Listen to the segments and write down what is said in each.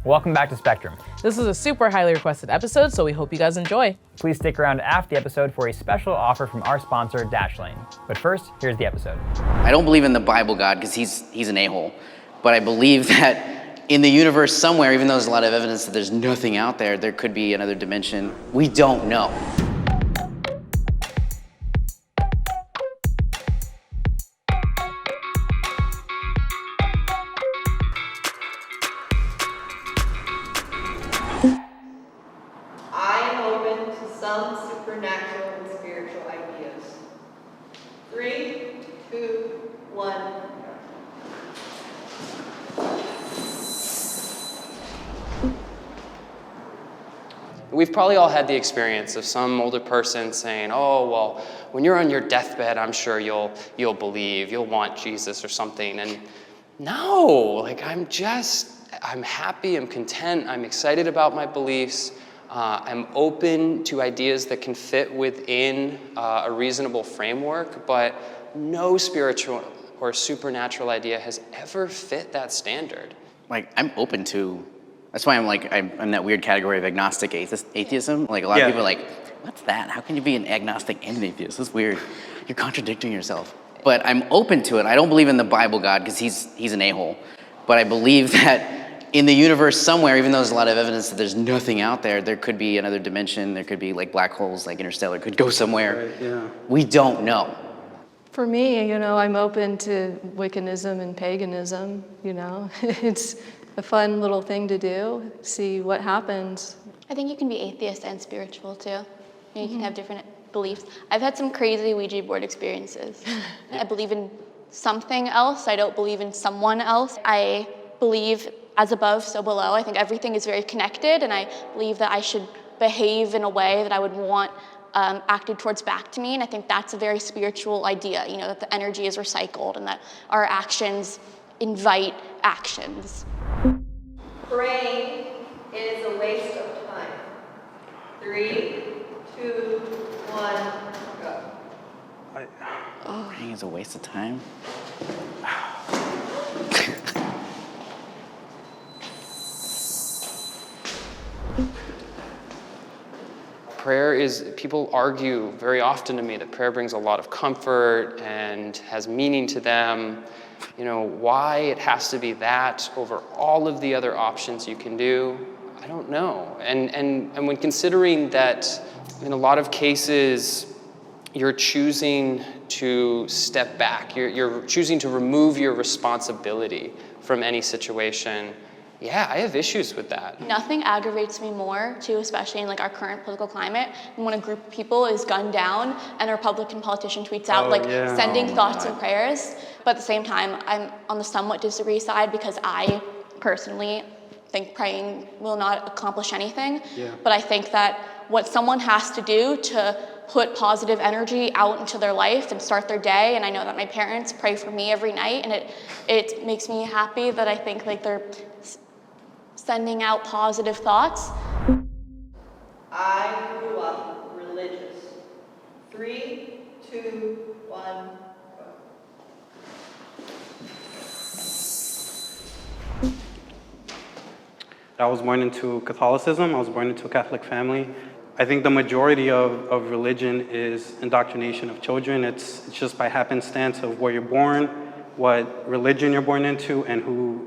Welcome back to Spectrum. This is a super highly requested episode, so we hope you guys enjoy. Please stick around after the episode for a special offer from our sponsor, Dashlane. But first, here's the episode. I don't believe in the Bible God because he's an a-hole, but I believe that in the universe somewhere, even though there's a lot of evidence that there's nothing out there, there could be another dimension. We don't know. I am open to some supernatural and spiritual ideas. 3, 2, 1. We've probably all had the experience of some older person saying, oh, well, when you're on your deathbed, I'm sure you'll believe, you'll want Jesus or something. And no, like I'm happy, I'm content, I'm excited about my beliefs. I'm open to ideas that can fit within a reasonable framework, but no spiritual or supernatural idea has ever fit that standard. Like, I'm open to, that's why I'm in that weird category of agnostic atheism. Like, a lot of people are like, what's that? How can you be an agnostic and an atheist? That's weird. You're contradicting yourself. But I'm open to it. I don't believe in the Bible God because he's an a-hole. But I believe that in the universe somewhere, even though there's a lot of evidence that there's nothing out there, there could be another dimension. There could be like black holes, like Interstellar could go somewhere. Right, yeah. We don't know. For me, I'm open to Wiccanism and paganism, It's a fun little thing to do, see what happens. I think you can be atheist and spiritual too. You can have different beliefs. I've had some crazy Ouija board experiences. I believe in something else. I don't believe in someone else. I believe as above, so below. I think everything is very connected, and I believe that I should behave in a way that I would want acted towards back to me, and I think that's a very spiritual idea, that the energy is recycled and that our actions invite actions. Praying is a waste of time. 3, 2, 1, go. Praying is a waste of time. Prayer people argue very often to me that prayer brings a lot of comfort and has meaning to them. Why it has to be that over all of the other options you can do, I don't know. And when considering that in a lot of cases, you're choosing to step back, you're choosing to remove your responsibility from any situation. Yeah, I have issues with that. Nothing aggravates me more, too, especially in our current political climate, than when a group of people is gunned down and a Republican politician tweets out sending thoughts and prayers. But at the same time, I'm on the somewhat disagree side because I personally think praying will not accomplish anything. Yeah. But I think that what someone has to do to put positive energy out into their life and start their day, and I know that my parents pray for me every night, and it makes me happy that I think they're sending out positive thoughts. I grew up religious. 3, 2, 1, go. I was born into Catholicism. I was born into a Catholic family. I think the majority of religion is indoctrination of children. It's just by happenstance of where you're born, what religion you're born into, and who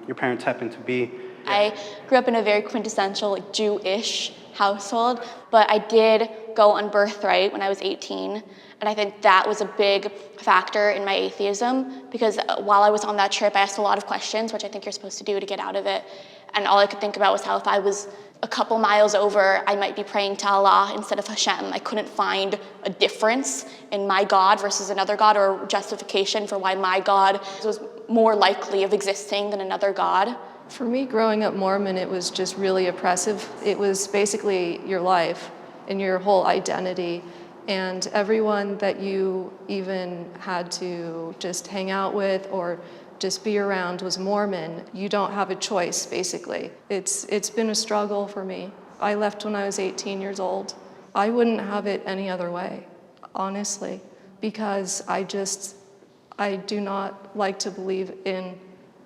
your parents happen to be. I grew up in a very quintessential Jewish household, but I did go on birthright when I was 18, and I think that was a big factor in my atheism, because while I was on that trip, I asked a lot of questions, which I think you're supposed to do to get out of it, and all I could think about was how if I was a couple miles over, I might be praying to Allah instead of Hashem. I couldn't find a difference in my God versus another God, or justification for why my God was more likely of existing than another God. For me, growing up Mormon, it was just really oppressive. It was basically your life and your whole identity. And everyone that you even had to just hang out with or just be around was Mormon. You don't have a choice, basically. It's been a struggle for me. I left when I was 18 years old. I wouldn't have it any other way, honestly, because I do not like to believe in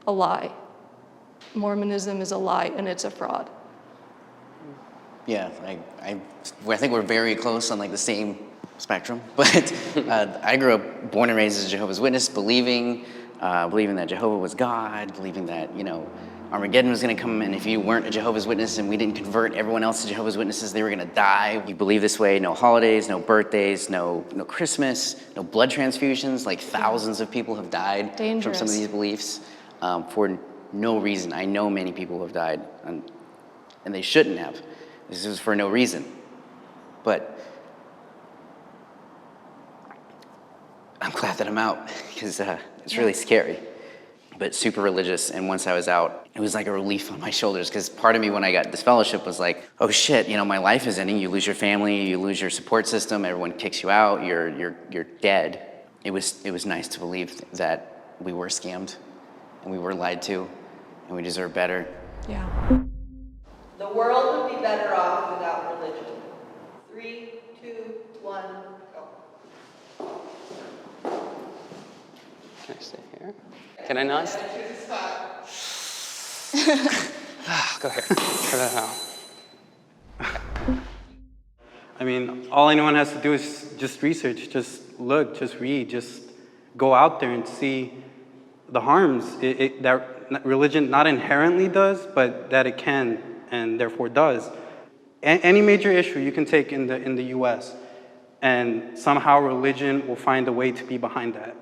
a lie. Mormonism is a lie and it's a fraud. Yeah, I think we're very close on like the same spectrum. But I grew up born and raised as a Jehovah's Witness, believing that Jehovah was God, believing that Armageddon was going to come, and if you weren't a Jehovah's Witness and we didn't convert everyone else to Jehovah's Witnesses, they were going to die. You believe this way: no holidays, no birthdays, no Christmas, no blood transfusions. Like thousands of people have died from some of these beliefs for no reason. I know many people who have died, and they shouldn't have. This is for no reason. But I'm glad that I'm out, because it's really scary, but super religious. And once I was out, it was like a relief on my shoulders, because part of me when I got this fellowship was like, oh shit, my life is ending. You lose your family, you lose your support system, everyone kicks you out, you're dead. It was nice to believe that we were scammed and we were lied to and we deserve better. Yeah. The world would be better off without religion. 3, 2, 1, go. Can I stay here? Can I not? Go here. Try that out. I mean, all anyone has to do is just research, just look, just read, just go out there and see the harms that religion not inherently does, but that it can and therefore does. Any major issue you can take in the U.S., and somehow religion will find a way to be behind that.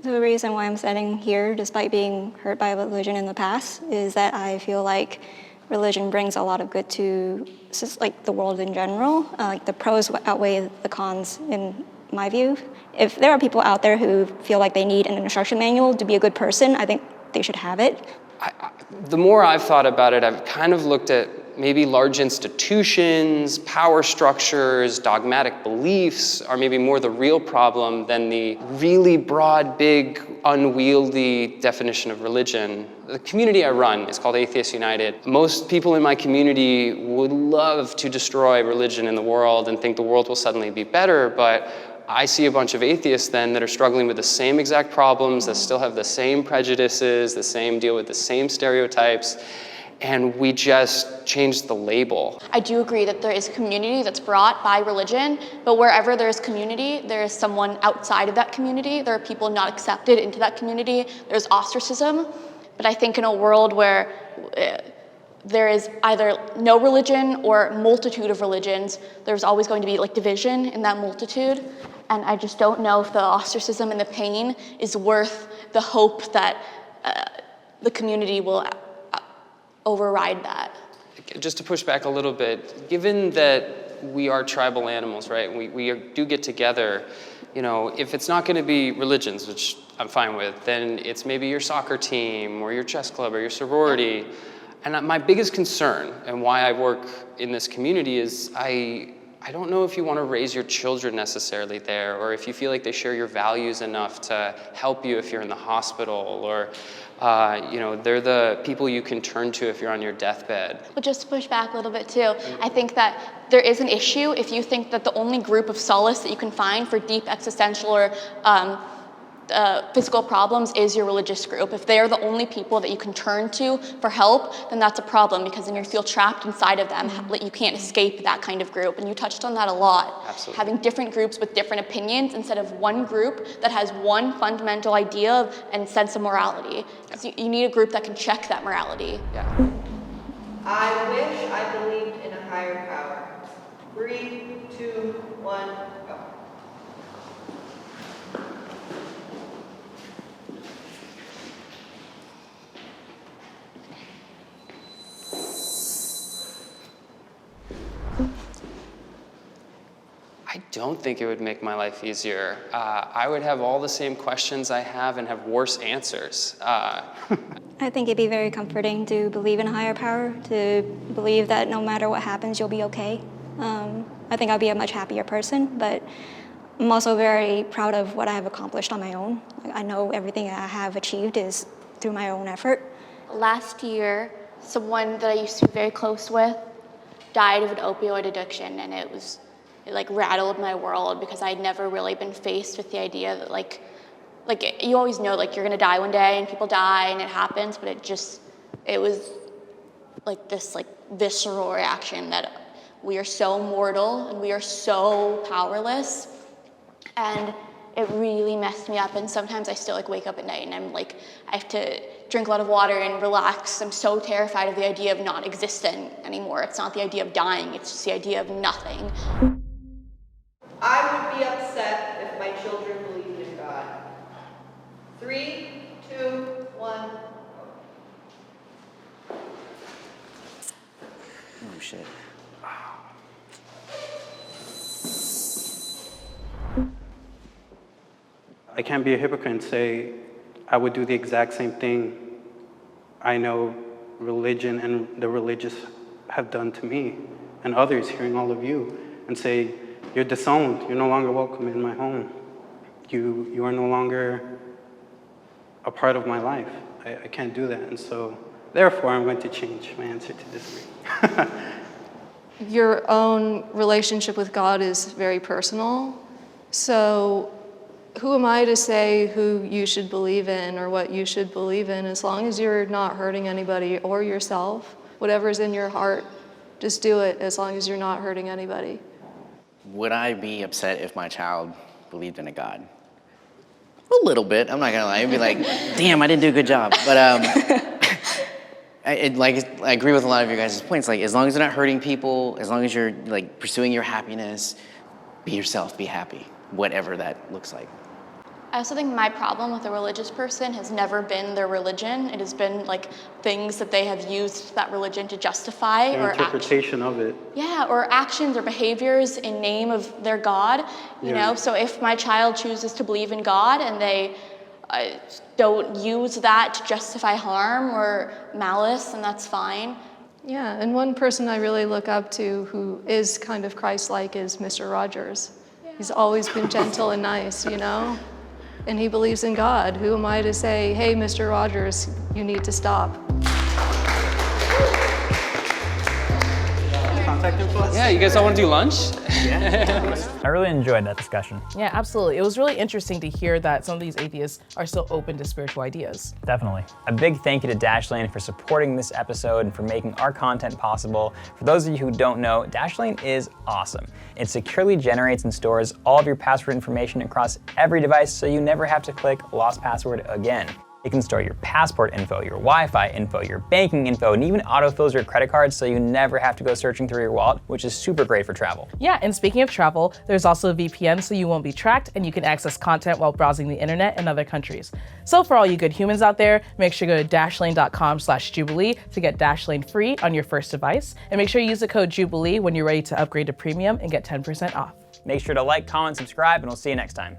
The reason why I'm standing here, despite being hurt by religion in the past, is that I feel like religion brings a lot of good to like the world in general. Like the pros outweigh the cons in my view. If there are people out there who feel like they need an instruction manual to be a good person, I think they should have it. The more I've thought about it, I've kind of looked at maybe large institutions, power structures, dogmatic beliefs are maybe more the real problem than the really broad, big, unwieldy definition of religion. The community I run is called Atheists United. Most people in my community would love to destroy religion in the world and think the world will suddenly be better, but I see a bunch of atheists then that are struggling with the same exact problems, that still have the same prejudices, deal with the same stereotypes, and we just changed the label. I do agree that there is community that's brought by religion, but wherever there is community, there is someone outside of that community. There are people not accepted into that community. There's ostracism. But I think in a world where there is either no religion or multitude of religions, there's always going to be like division in that multitude. And I just don't know if the ostracism and the pain is worth the hope that the community will override that. Just to push back a little bit, given that we are tribal animals, right? We do get together, if it's not gonna be religions, which I'm fine with, then it's maybe your soccer team or your chess club or your sorority. And my biggest concern and why I work in this community is I don't know if you want to raise your children necessarily there, or if you feel like they share your values enough to help you if you're in the hospital, or they're the people you can turn to if you're on your deathbed. But just to push back a little bit too, I think that there is an issue if you think that the only group of solace that you can find for deep existential or physical problems is your religious group. If they're the only people that you can turn to for help, then that's a problem, because then you feel trapped inside of them. You can't escape that kind of group. And you touched on that a lot. Absolutely. Having different groups with different opinions instead of one group that has one fundamental idea and sense of morality. Because you need a group that can check that morality. Yeah. I wish I believed in a higher power. 3, 2, 1, go. I don't think it would make my life easier. I would have all the same questions I have and have worse answers. I think it'd be very comforting to believe in a higher power, to believe that no matter what happens, you'll be okay. I think I'll be a much happier person, but I'm also very proud of what I have accomplished on my own. I know everything I have achieved is through my own effort. Last year, someone that I used to be very close with died of an opioid addiction, and it rattled my world, because I'd never really been faced with the idea that like you always know you're gonna die one day, and people die and it happens, but it was like this visceral reaction that we are so mortal and we are so powerless. And it really messed me up, and sometimes I still wake up at night and I'm I have to drink a lot of water and relax. I'm so terrified of the idea of not existing anymore. It's not the idea of dying, it's just the idea of nothing. I would be upset if my children believed in God. 3, 2, 1. Oh shit. I can't be a hypocrite and say I would do the exact same thing I know religion and the religious have done to me and others, hearing all of you, and say, you're disowned, you're no longer welcome in my home. You are no longer a part of my life. I can't do that, and so therefore I'm going to change my answer to disagree. Your own relationship with God is very personal, so who am I to say who you should believe in or what you should believe in? As long as you're not hurting anybody or yourself, whatever's in your heart, just do it as long as you're not hurting anybody. Would I be upset if my child believed in a God? A little bit, I'm not gonna lie. I'd be like, damn, I didn't do a good job. But I agree with a lot of your guys' points. As long as you're not hurting people, as long as you're pursuing your happiness, be yourself, be happy, whatever that looks like. I also think my problem with a religious person has never been their religion. It has been things that they have used that religion to justify Their interpretation of it. Yeah, or actions or behaviors in name of their God. You know, so if my child chooses to believe in God and they don't use that to justify harm or malice, then that's fine. Yeah, and one person I really look up to who is kind of Christ-like is Mr. Rogers. Yeah. He's always been gentle and nice, you know? And he believes in God. Who am I to say, hey, Mr. Rogers, you need to stop? Contact info? Yeah, you guys all want to do lunch? I really enjoyed that discussion. Yeah, absolutely. It was really interesting to hear that some of these atheists are still open to spiritual ideas. Definitely. A big thank you to Dashlane for supporting this episode and for making our content possible. For those of you who don't know, Dashlane is awesome. It securely generates and stores all of your password information across every device, so you never have to click lost password again. It can store your passport info, your Wi-Fi info, your banking info, and even autofills your credit cards so you never have to go searching through your wallet, which is super great for travel. Yeah, and speaking of travel, there's also a VPN so you won't be tracked and you can access content while browsing the internet in other countries. So for all you good humans out there, make sure you go to dashlane.com/Jubilee to get Dashlane free on your first device. And make sure you use the code Jubilee when you're ready to upgrade to premium and get 10% off. Make sure to like, comment, subscribe, and we'll see you next time.